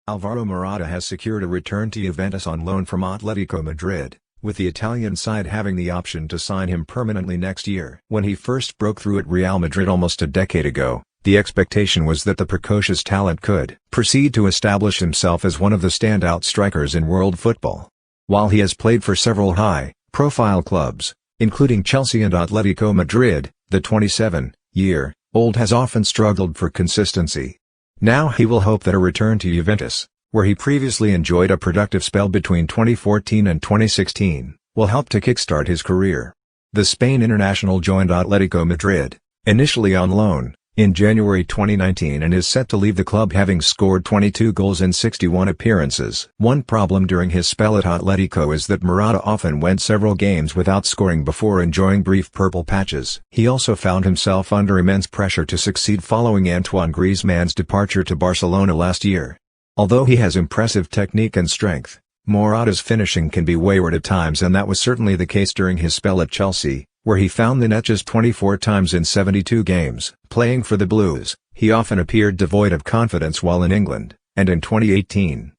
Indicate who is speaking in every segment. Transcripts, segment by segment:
Speaker 1: Alvaro Morata has secured a return to Juventus on loan from Atletico Madrid, with the Italian side having the option to sign him permanently next year. When he first broke through at Real Madrid almost a decade ago, the expectation was that the precocious talent could proceed to establish himself as one of the standout strikers in world football. While he has played for several high-profile clubs, including Chelsea and Atletico Madrid, the 27-year-old has often struggled for consistency. Now he will hope that a return to Juventus, where he previously enjoyed a productive spell between 2014 and 2016, will help to kickstart his career. The Spain international joined Atletico Madrid, initially on loan, in January 2019 and is set to leave the club having scored 22 goals in 61 appearances. One problem during his spell at Atletico is that Morata often went several games without scoring before enjoying brief purple patches. He also found himself under immense pressure to succeed following Antoine Griezmann's departure to Barcelona last year. Although he has impressive technique and strength, Morata's finishing can be wayward at times, and that was certainly the case during his spell at Chelsea, where he found the net just 24 times in 72 games. Playing for the Blues, he often appeared devoid of confidence while in England, and in 2018,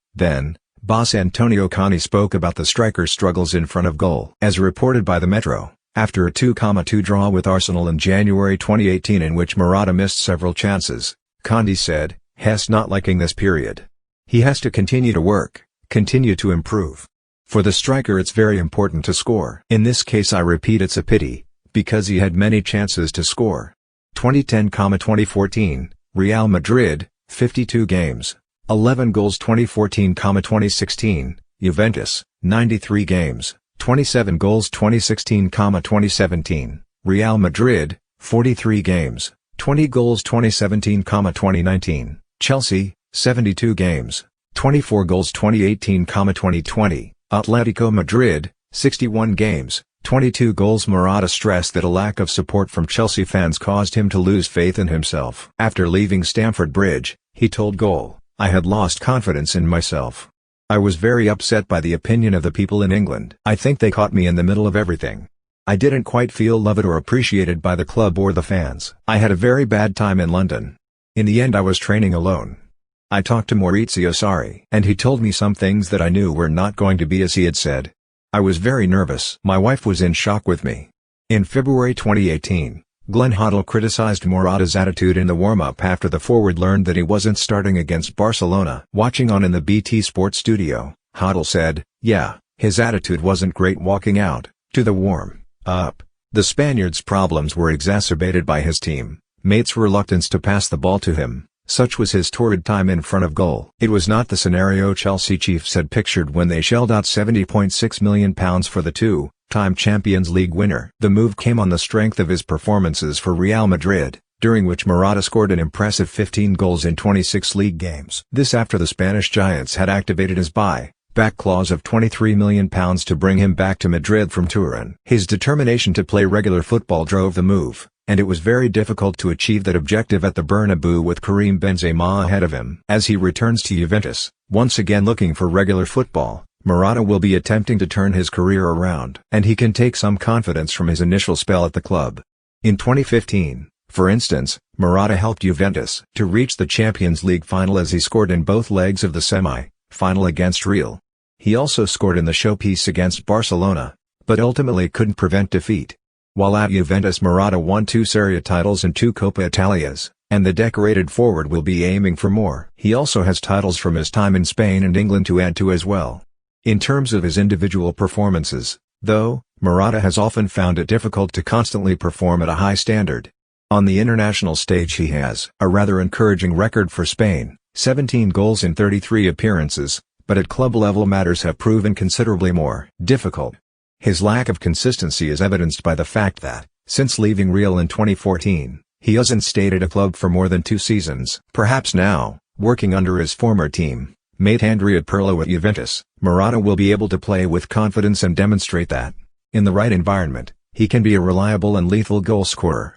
Speaker 1: boss Antonio Conte spoke about the striker's struggles in front of goal. As reported by the Metro, after a 2-2 draw with Arsenal in January 2018 in which Morata missed several chances, Conte said, "He's not liking this period. He has to continue to work, continue to improve. For the striker it's very important to score. In this case I repeat it's a pity, because he had many chances to score." 2010-2014, Real Madrid, 52 games, 11 goals. 2014-2016, Juventus, 93 games, 27 goals. 2016-2017, Real Madrid, 43 games, 20 goals. 2017-2019, Chelsea, 72 games, 24 goals. 2018-2020, Atletico Madrid, 61 games, 22 goals. Morata stressed that a lack of support from Chelsea fans caused him to lose faith in himself. After leaving Stamford Bridge, he told Goal, "I had lost confidence in myself. I was very upset by the opinion of the people in England. I think they caught me in the middle of everything. I didn't quite feel loved or appreciated by the club or the fans. I had a very bad time in London. In the end I was training alone. I talked to Maurizio Sarri, and he told me some things that I knew were not going to be as he had said. I was very nervous. My wife was in shock with me." In February 2018, Glenn Hoddle criticized Morata's attitude in the warm-up after the forward learned that he wasn't starting against Barcelona. Watching on in the BT Sports studio, Hoddle said, "Yeah, his attitude wasn't great walking out to the warm-up. The Spaniard's problems were exacerbated by his teammates' reluctance to pass the ball to him. Such was his torrid time in front of goal." It was not the scenario Chelsea chiefs had pictured when they shelled out £70.6 million for the two-time Champions League winner. The move came on the strength of his performances for Real Madrid, during which Morata scored an impressive 15 goals in 26 league games. This after the Spanish giants had activated his buy-back clause of £23 million to bring him back to Madrid from Turin. His determination to play regular football drove the move, and it was very difficult to achieve that objective at the Bernabeu with Karim Benzema ahead of him. As he returns to Juventus, once again looking for regular football, Morata will be attempting to turn his career around, and he can take some confidence from his initial spell at the club. In 2015, for instance, Morata helped Juventus to reach the Champions League final as he scored in both legs of the semi-final against Real. He also scored in the showpiece against Barcelona, but ultimately couldn't prevent defeat. While at Juventus, Morata won 2 Serie A titles and 2 Coppa Italias, and the decorated forward will be aiming for more. He also has titles from his time in Spain and England to add to as well. In terms of his individual performances, though, Morata has often found it difficult to constantly perform at a high standard. On the international stage he has a rather encouraging record for Spain, 17 goals in 33 appearances, but at club level matters have proven considerably more difficult. His lack of consistency is evidenced by the fact that, since leaving Real in 2014, he hasn't stayed at a club for more than 2 seasons. Perhaps now, working under his former team-mate Andrea Pirlo at Juventus, Morata will be able to play with confidence and demonstrate that, in the right environment, he can be a reliable and lethal goal scorer.